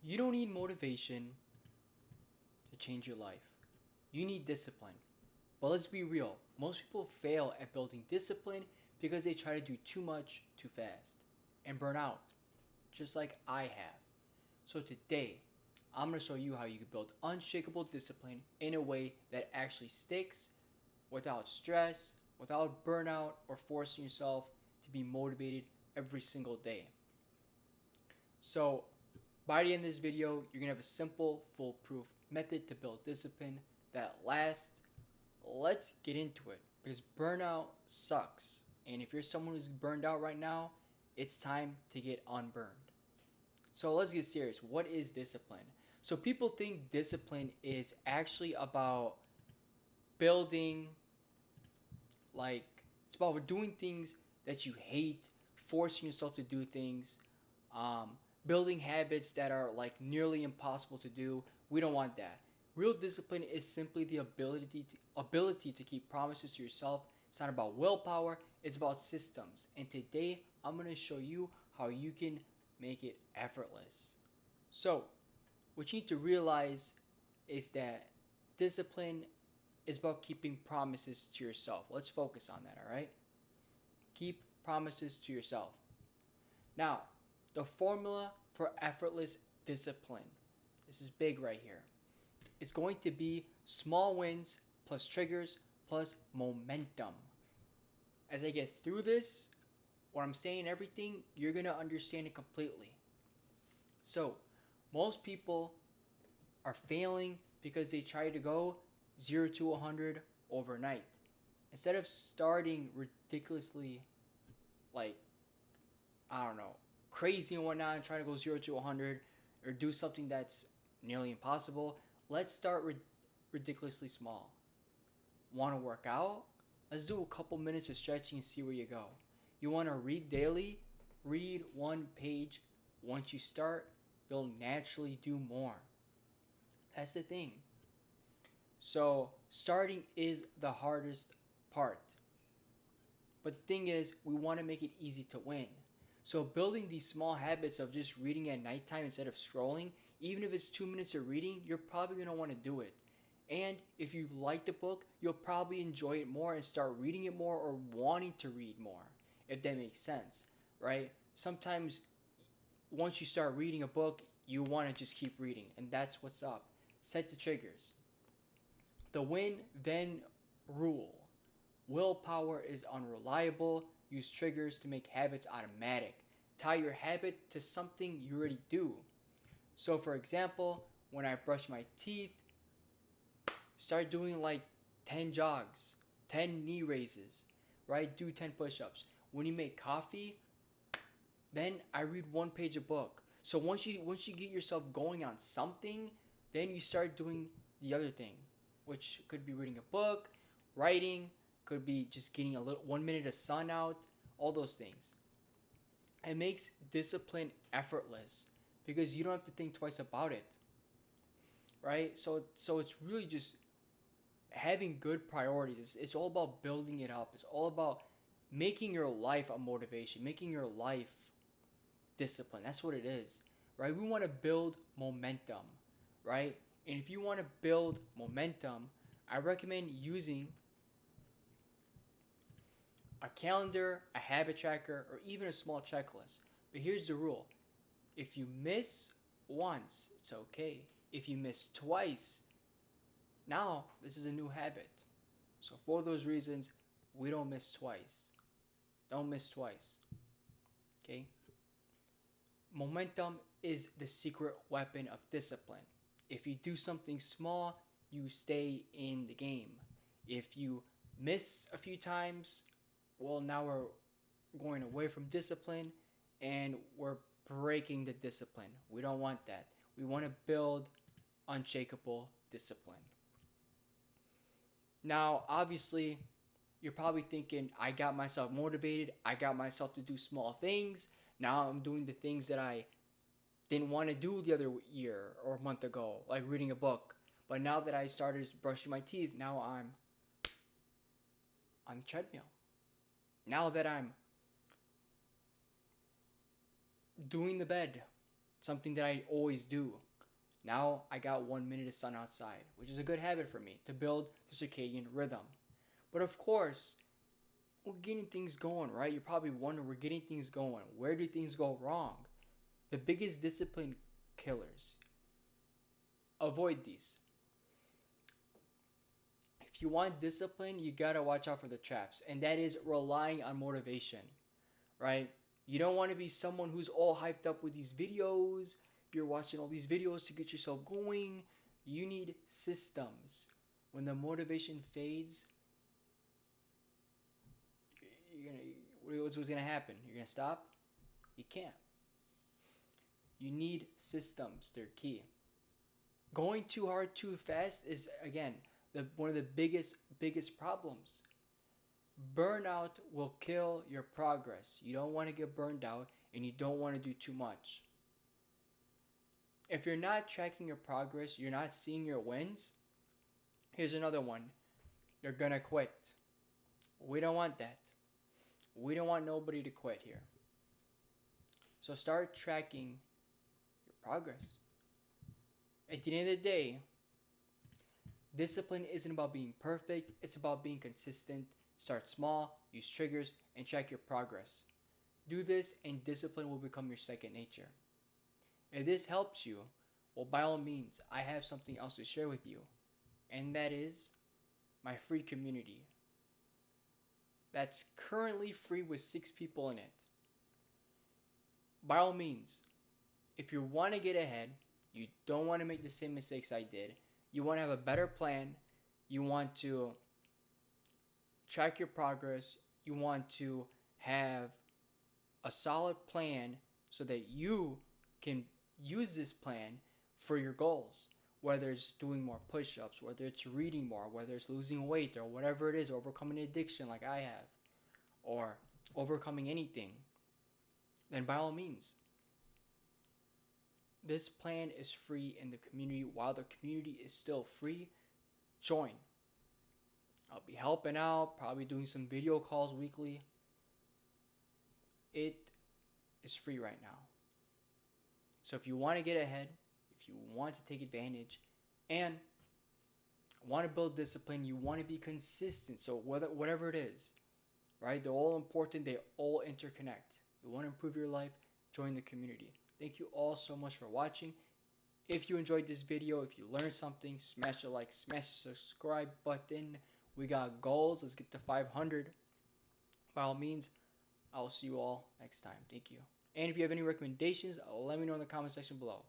You don't need motivation to change your life. You need discipline. But let's be real, most people fail at building discipline because they try to do too much too fast and burn out, just like I have. So today, I'm going to show you how you can build unshakable discipline in a way that actually sticks without stress, without burnout, or forcing yourself to be motivated every single day. So by the end of this video, you're gonna have a simple, foolproof method to build discipline that lasts. Let's get into it because burnout sucks. And if you're someone who's burned out right now, it's time to get unburned. So let's get serious. What is discipline? So people think discipline is actually about building, like, it's about doing things that you hate, forcing yourself to do things, um, building habits that are like nearly impossible to do. We don't want that. Real discipline is simply the ability to keep promises to yourself. It's not about willpower, it's about systems. And today I'm going to show you how you can make it effortless. So, what you need to realize is that discipline is about keeping promises to yourself. Let's focus on that, all right? Keep promises to yourself. Now, the formula for effortless discipline. This is big right here. It's going to be small wins plus triggers plus momentum. As I get through this, what I'm saying, everything, you're going to understand it completely. So, most people are failing because they try to go 0 to 100 overnight. Instead of starting ridiculously, like, I don't know, crazy and whatnot, and trying to go 0 to 100 or do something that's nearly impossible, let's start ridiculously small. Want to work out? Let's do a couple minutes of stretching and see where you go. You want to read daily? Read one page. Once you start, you'll naturally do more. That's the thing. So, starting is the hardest part. But the thing is, we want to make it easy to win. So, building these small habits of just reading at nighttime instead of scrolling, even if it's 2 minutes of reading, you're probably going to want to do it. And if you like the book, you'll probably enjoy it more and start reading it more or wanting to read more, if that makes sense, right? Sometimes once you start reading a book, you want to just keep reading, and that's what's up. Set the triggers. The win then rule. Willpower is unreliable. Use triggers to make habits automatic. Tie your habit to something you already do. So, for example, when I brush my teeth, start doing like 10 jogs, 10 knee raises, right? Do 10 push ups. When you make coffee, then I read one page a book. So once you get yourself going on something, then you start doing the other thing, which could be reading a book, writing, could be just getting a little 1 minute of sun out, all those things. It makes discipline effortless because you don't have to think twice about it, right? So it's really just having good priorities. It's all about building it up. It's all about making your life a motivation, making your life discipline. That's what it is, right? We want to build momentum, right? And if you want to build momentum, I recommend using a calendar, a habit tracker, or even a small checklist. But here's the rule: if you miss once, it's okay. If you miss twice, now this is a new habit. So, for those reasons, we don't miss twice. Don't miss twice, okay? Momentum is the secret weapon of discipline. If you do something small, you stay in the game. If you miss a few times, well, now we're going away from discipline and we're breaking the discipline. We don't want that. We want to build unshakable discipline. Now, obviously, you're probably thinking, I got myself motivated, I got myself to do small things. Now I'm doing the things that I didn't want to do the other year or a month ago, like reading a book. But now that I started brushing my teeth, now I'm on the treadmill. Now that I'm doing the bed, something that I always do. Now I got 1 minute of sun outside, which is a good habit for me to build the circadian rhythm. But of course, we're getting things going, right? You're probably wondering, we're getting things going. Where do things go wrong? The biggest discipline killers. Avoid these. If you want discipline, you gotta watch out for the traps, and that is relying on motivation, right? You don't want to be someone who's all hyped up with these videos. You're watching all these videos to get yourself going. You need systems. When the motivation fades, what's gonna happen? You're gonna stop? You can't. You need systems. They're key. Going too hard too fast is, again, one of the biggest problems. Burnout will kill your progress. You don't want to get burned out, and you don't want to do too much. If you're not tracking your progress, you're not seeing your wins, here's another one. You're gonna quit. We don't want that. We don't want nobody to quit here. So start tracking your progress. At the end of the day, discipline isn't about being perfect, it's about being consistent. Start small, use triggers, and track your progress. Do this, and discipline will become your second nature. If this helps you, well, by all means, I have something else to share with you, and that is my free community. That's currently free with 6 people in it. By all means, if you want to get ahead, you don't want to make the same mistakes I did, you want to have a better plan, you want to track your progress, you want to have a solid plan so that you can use this plan for your goals, whether it's doing more push-ups, whether it's reading more, whether it's losing weight, or whatever it is, overcoming addiction like I have, or overcoming anything, then by all means, this plan is free in the community. While the community is still free, join. I'll be helping out, probably doing some video calls weekly. It is free right now. So if you want to get ahead, if you want to take advantage, and want to build discipline, you want to be consistent. So whatever it is, right? They're all important. They all interconnect. You want to improve your life, join the community. Thank you all so much for watching. If you enjoyed this video, if you learned something, smash a like, smash the subscribe button. We got goals. Let's get to 500. By all means, I'll see you all next time. Thank you. And if you have any recommendations, let me know in the comment section below.